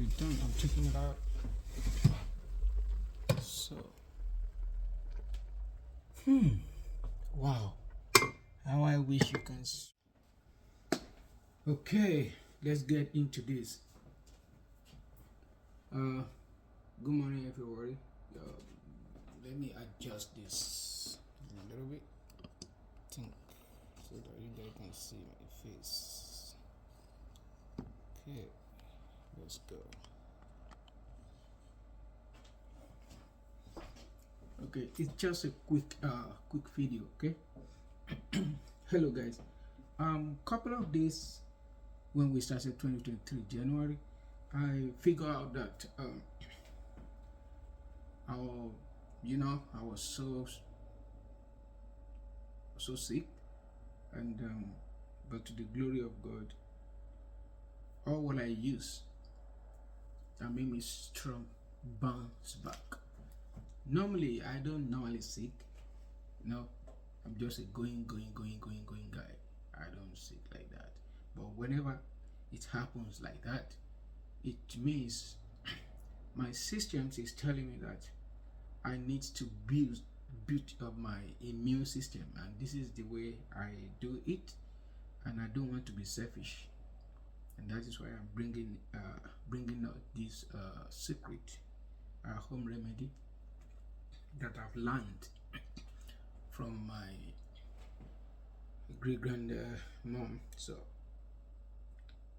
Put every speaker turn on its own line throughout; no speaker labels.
actually done. I'm taking it out. So, wow, how I wish you can. Okay, let's get into this. Good morning, everybody. Let me adjust this a little bit. Think so that you guys can see my face. Okay, let's go. Okay, it's just a quick video. Okay. Hello guys. Couple of days when we started 2023 January, I figured out that I was so sick, and but to the glory of God, all what I use that made me strong bounce back. Normally I don't normally sick, I'm just a going guy. I don't sick like that. But whenever it happens like that, it means my system is telling me that I need to build up my immune system, and this is the way I do it. And I don't want to be selfish, and that is why I'm bringing out this secret home remedy that I've learned from my great mom. So,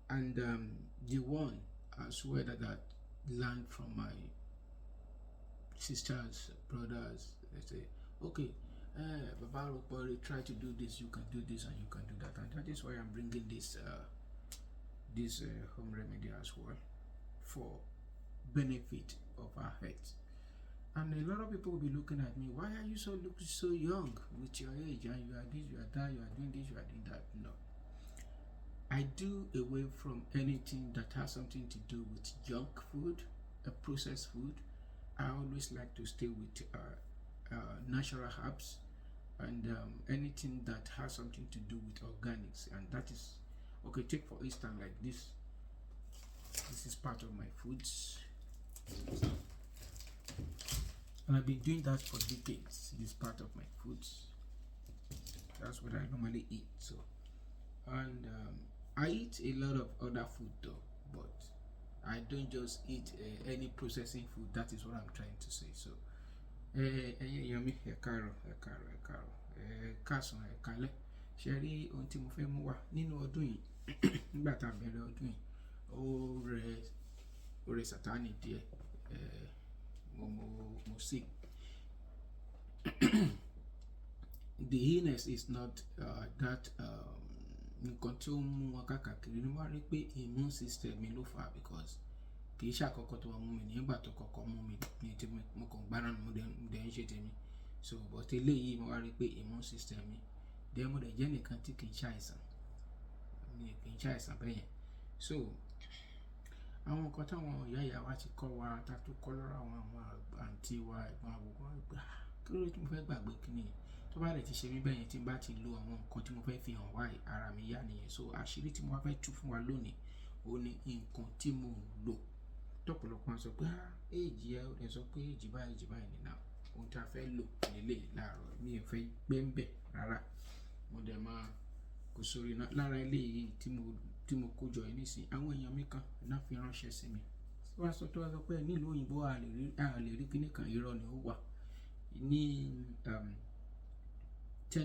and the one as well that I learned from my sisters, brothers. They say, okay, Baba Rupori, try to do this, you can do this, and you can do that. And that is why I'm bringing this home remedy as well, for benefit of our health. And a lot of people will be looking at me, why are you looking so young with your age, and you are this, you are that, you are doing this, you are doing that? No, I do away from anything that has something to do with junk food, processed food. I always like to stay with natural herbs, and anything that has something to do with organics. And that is, okay, take for instance like this. This is part of my foods, and I've been doing that for decades. This is part of my foods. That's what I normally eat. So, and I eat a lot of other food though, but I don't just eat any processing food. That is what I'm trying to say. So, yummy, kásán ẹ̀kálẹ̀ ṣe rí ohun tí mo fẹ́ mú wá nínú ọdún yìí. Nígbà tá a bẹ̀rẹ̀ ọdún yìí, ó rẹ Sátánì díẹ̀. Mo sick. The illness is not that nǹkan tó mú wọn káàkiri. Ní wá rí pé immune system mi ló fà, because kì í ṣàkọ́kọ́ tó wà mú mi, nígbà tó kọ́kọ́ mú mi ní tí mo kàn gbára mo dẹ̀ ń ṣe tèmi. So but eléyìí mo wá rí pé immune system mi dẹ̀ mo dẹ̀ jẹ́ nìkan tí kì í ṣàìsàn, bẹ́ẹ̀ yẹn. So àwọn nǹkan táwọn ìyá wa ti kọ́ wa, ta tó kọ́ lọ́rọ̀ àwọn àǹtí wa, ẹ̀gbọ́n àbúkọ́ gbà, kí ló dé tí mo fẹ́ gbàgbé kíní yìí? Tó bá dẹ̀ ti ṣe mí bẹ́ẹ̀ yẹn, tí n bá ti lo àwọn nǹkan tí mo fẹ́ fi hàn wá, ara mi yá nìyẹn. So àṣírí tí mo wá fẹ́ tú fún wa lónìí, ó ní nǹkan tí mo lò tọ́pọ̀lọpọ̀ sọ pé èjì ẹ ò lè sọ pé èjì báyìí nìyà. Ohun tí a fẹ́ lò lélẹ̀ láàárọ̀, mi ò fẹ́ gbẹ́ńbẹ̀ rárá. Mo dẹ̀ máa kó sórí náà. Lára eléyìí tí mo kó jọ yìí nísìnyí, àwọn èèyàn mi kan náà fi ránṣẹ́ sí mi. Wọ́n sọ pé nílùú òyìnbó a lè rí kíní kan, irọ́ ni ó wà. Ní I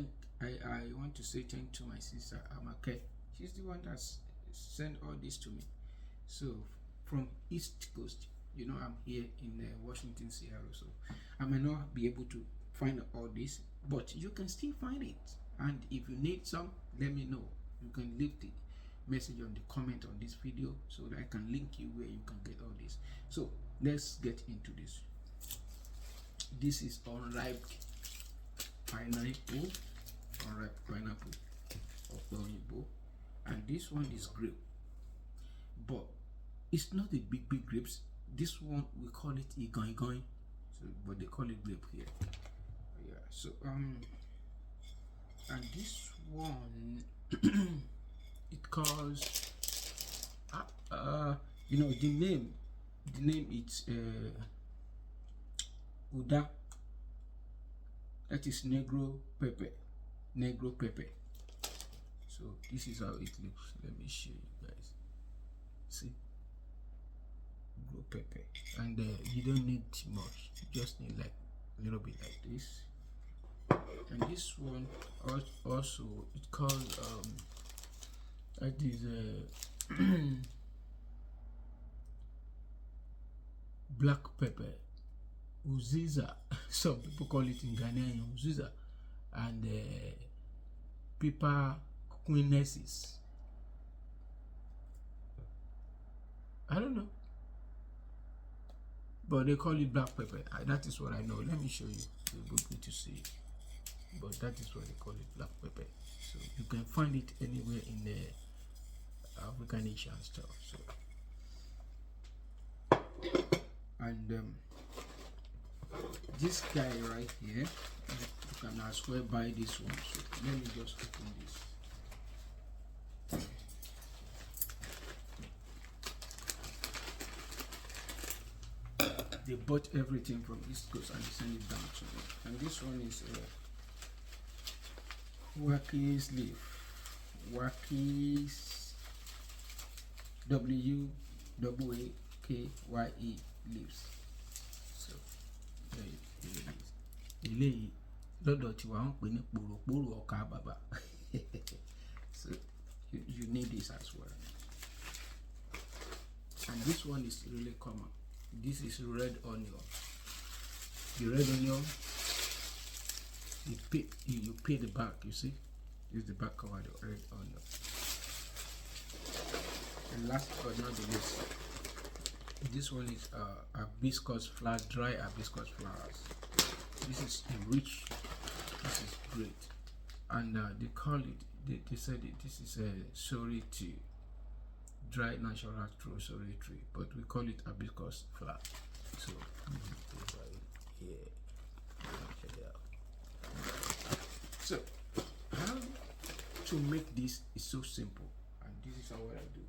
want to say thank to my sister Amake. She's the one that sent all this to me. So from East Coast, I'm here in Washington, Seattle, so I may not be able to find all this, but you can still find it. And if you need some, let me know. You can leave the message on the comment on this video so that I can link you where you can get all this. So let's get into this. This is unripe pineapple, and this one is grape, but it's not the big grapes. This one we call it igoin, so but they call it grape here. Yeah. So and this one it calls the name the name is Uda. That is negro pepper. So this is how it looks. Let me show you guys. See, negro pepper, and you don't need much. You just need like a little bit like this. And this one also it called that is black pepper, uziza. Some people call it in Ghanaian uziza, and pepper queenesses. I don't know, but they call it black pepper. That is what I know. Let me show you. You'll be able to see it. But that is what they call it, black pepper. So you can find it anywhere in the African Asian stuff. So, and this guy right here, you can as well buy this one. So let me just open this. They bought everything from East Coast and they send it down to me. And this one is Waki's leaf. Waki's WAAKYE leaves. So eléyìí lọ́dọ̀ tí wàá ń pè ní pòròpórò ọkà bàbà. So you need this as well. And this one is really common. This is red onion. The red onion, you pay the back, you see? This is the back cover, the red onion. And last but not the least, this one is hibiscus flower, dry hibiscus flowers. This is rich, this is great. And they call it, they said this is a sorry tea. Dry natural true sorry tree, but we call it hibiscus flower. So yeah, check it out. So how to make this is so simple, and this is what I do.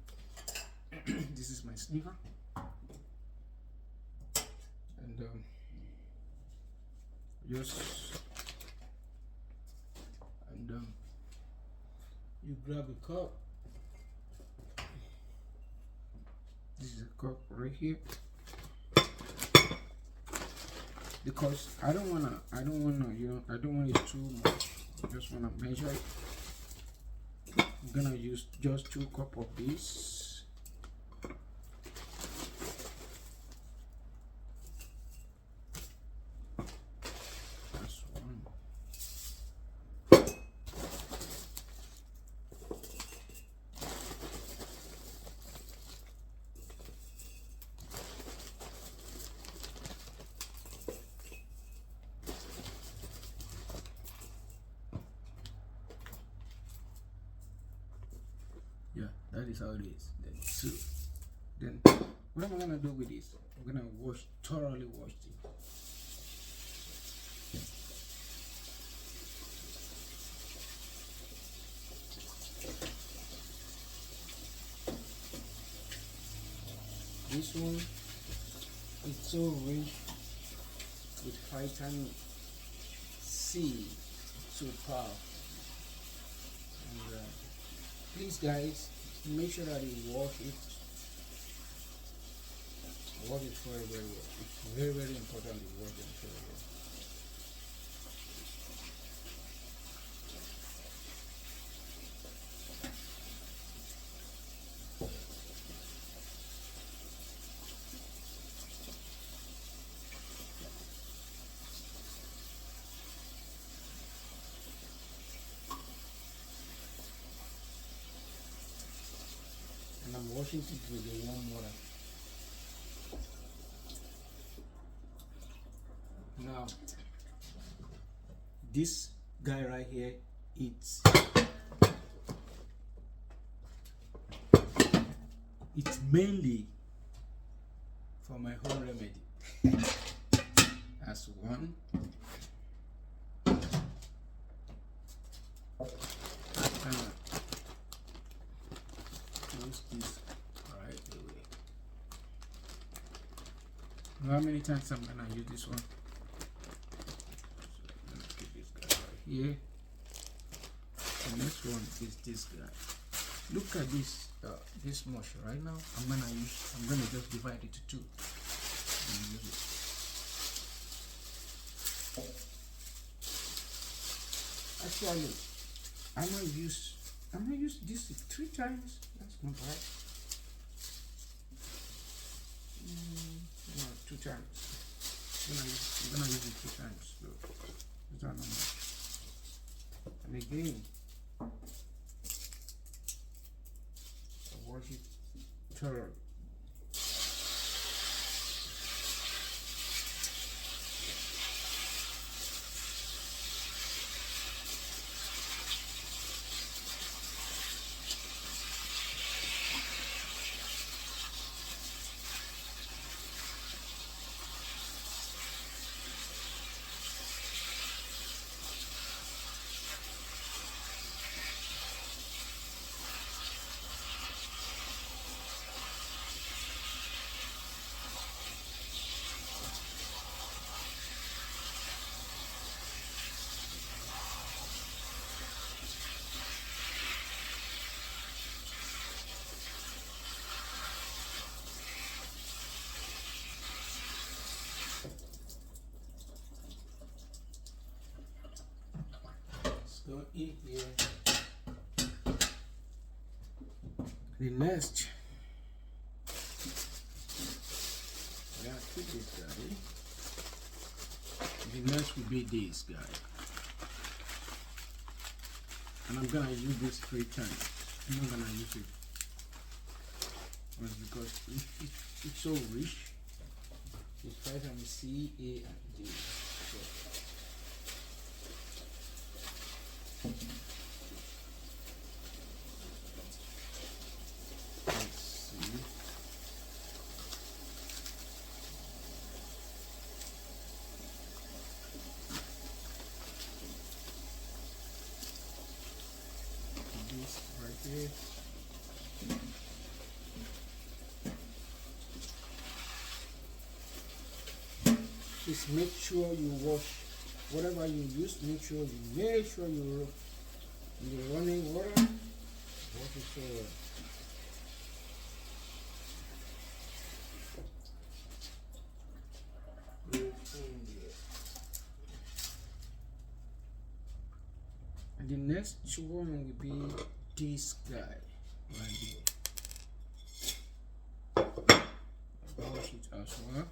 This is my sniver, and you grab a cup. This is a cup right here, because I don't wanna, I don't want it too much. I just wanna measure it. I'm gonna use just 2 cups of this. That's one. Yeah, that is how it is. Then what am I gonna do with this? I'm gonna thoroughly wash it. This one is so rich with vitamin C, so powerful. And please guys, make sure that you wash it. Wash it very well. It's very important to wash them very well. And I'm washing it with the warm water. Now, this guy right here, it's mainly for my home remedy. That's one. Close this right away. How many times I'm gonna use this one? So I'm gonna keep this guy right here. The next one is this guy. Look at this this much right now. I'm gonna just divide it to two and use it. Actually, I might use this 3 times. That's not bad. No, 2 times. I'm gonna use it 2 times. So is that not much? And again, I wash it thoroughly. Go in here. The next, I gotta keep this guy. The next will be this guy, and I'm gonna use this 3 times. I'm not gonna use it once because it's so rich. It's vitamin C, A, and D. So, let's see. This right there. Just make sure you wash whatever you use. Make sure you the running water. Wash it so and the next one will be this guy right here. Wash it as well.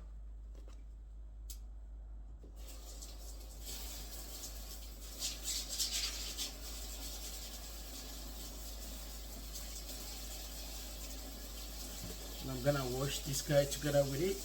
And I'm gonna wash this guy together with it.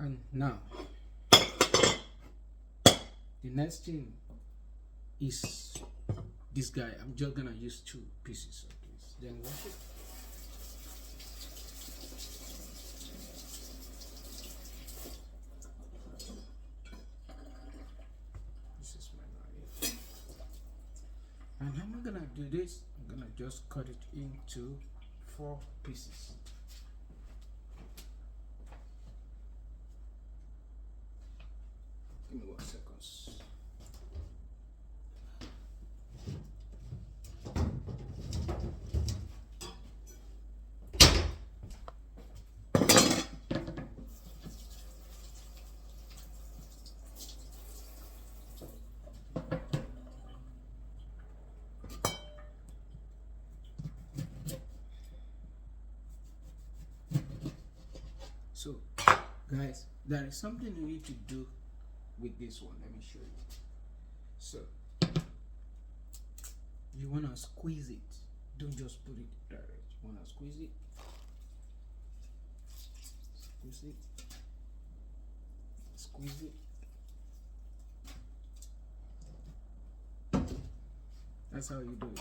And now, the next thing is this guy. I'm just gonna use 2 pieces of this. Then wash it. This is my knife. And how am I gonna do this? I'm gonna just cut it into 4 pieces. Give me 1 second. So, guys, there is something you need to do with this one. Let me show you. So, you want to squeeze it. Don't just put it direct. You want to squeeze it. Squeeze it. Squeeze it. That's how you do it.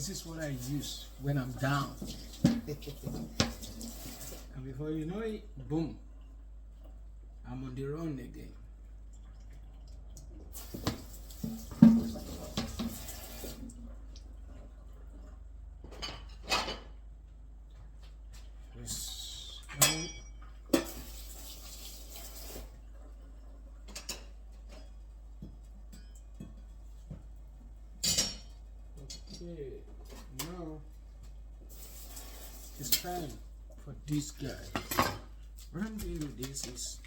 This is what I use when I'm down. And before you know it, boom, I'm on the run again. This one. Okay, now it's time for this guy. What I'm doing with this is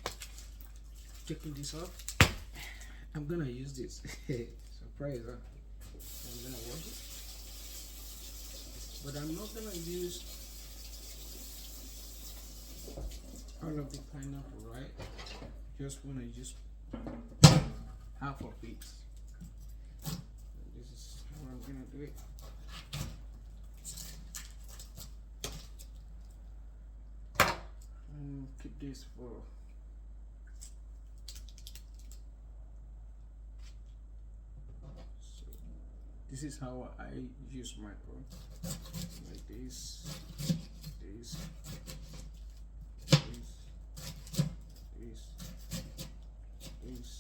taking this off. I'm gonna use this. Surprise, huh? I'm gonna wash it, but I'm not gonna use all of the pineapple, right? Just wanna use half of it. This is how I'm gonna do it. Keep this for this is how I use my phone, like this, this, this, this, this, this.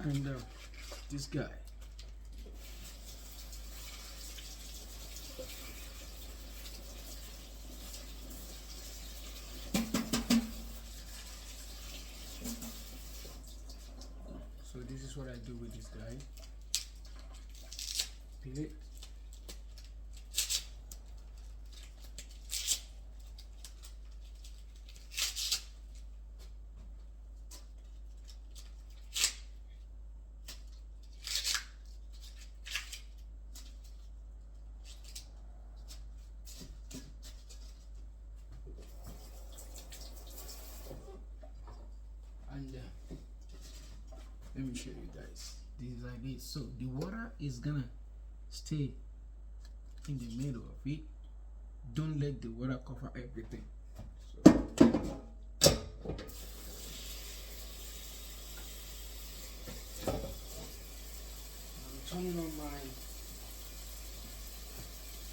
And this guy. So this is what I do with this guy. Peel it. And let me show you guys. This is like this. So the water is gonna stay in the middle of it. Don't let the water cover everything. So I'm turning on my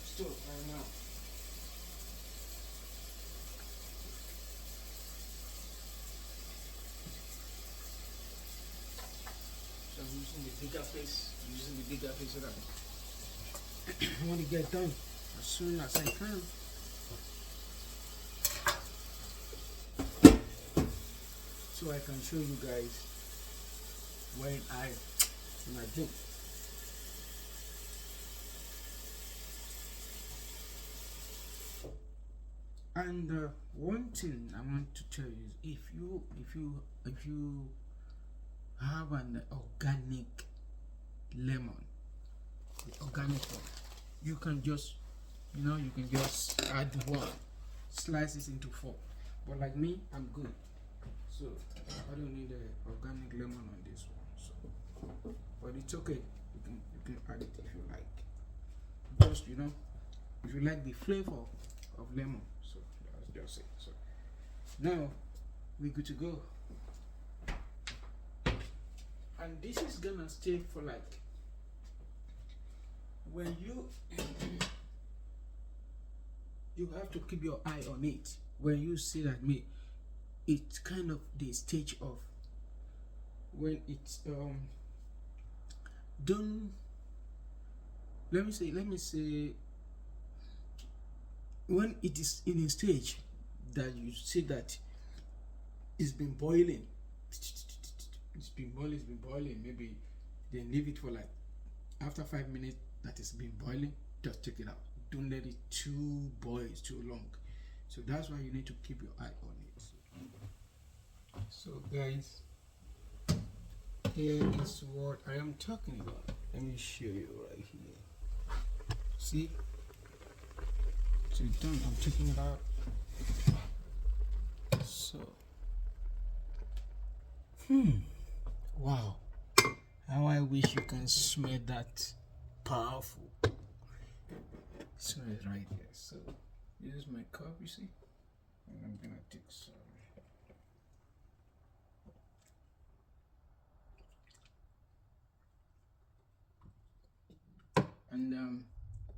stove right now. So I'm using the bigger face. So that I want to get done as soon as I can. So I can show you guys when I do. And one thing I want to tell you is if you have an organic lemon, the organic one, you can just add one, slice it into 4. But like me, I'm good, so I don't need an organic lemon on this one. So, but it's okay. You can add it if you like. Just if you like the flavor of lemon. So that's just it. So now we're good to go. And this is gonna stay for like when you have to keep your eye on it. When you see that it's kind of the stage of when it's don't let me say when it is in a stage that you see that it's been boiling, It's been boiling. Maybe then leave it for like after 5 minutes that it's been boiling, just take it out. Don't let it too boil too long. So that's why you need to keep your eye on it. So guys, here is what I am talking about. Let me show you right here. See? So it's done. I'm taking it out. So wow, how I wish you can smell that powerful smell right here. So this is my cup, you see, and I'm gonna take some. And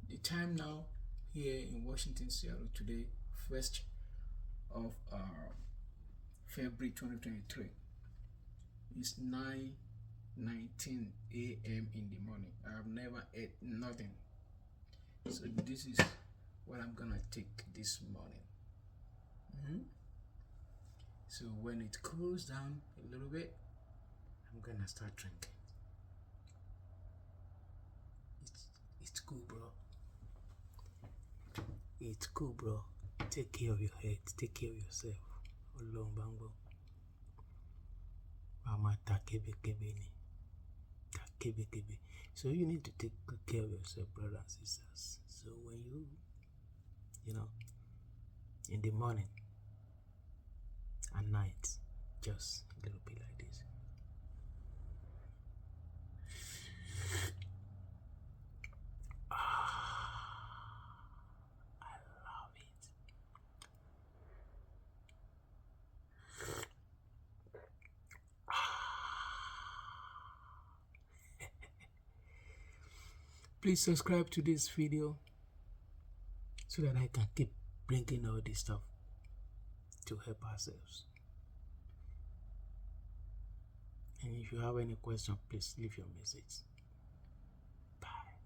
the time now here in Washington, Seattle today, 1st of February 2023, is 9:19 a.m. in the morning. I have never ate nothing, so this is what I'm gonna take this morning. So when it cools down a little bit, I'm gonna start drinking. It's cool, bro. It's cool, bro. Take care of your head. Take care of yourself. Olorun bango. Mama takebe ni. Takebe. So you need to take good care of yourself, brothers and sisters. So when you know, in the morning and night, just a little bit like this. Please subscribe to this video so that I can keep bringing all this stuff to help ourselves. And if you have any question, please leave your message. Bye.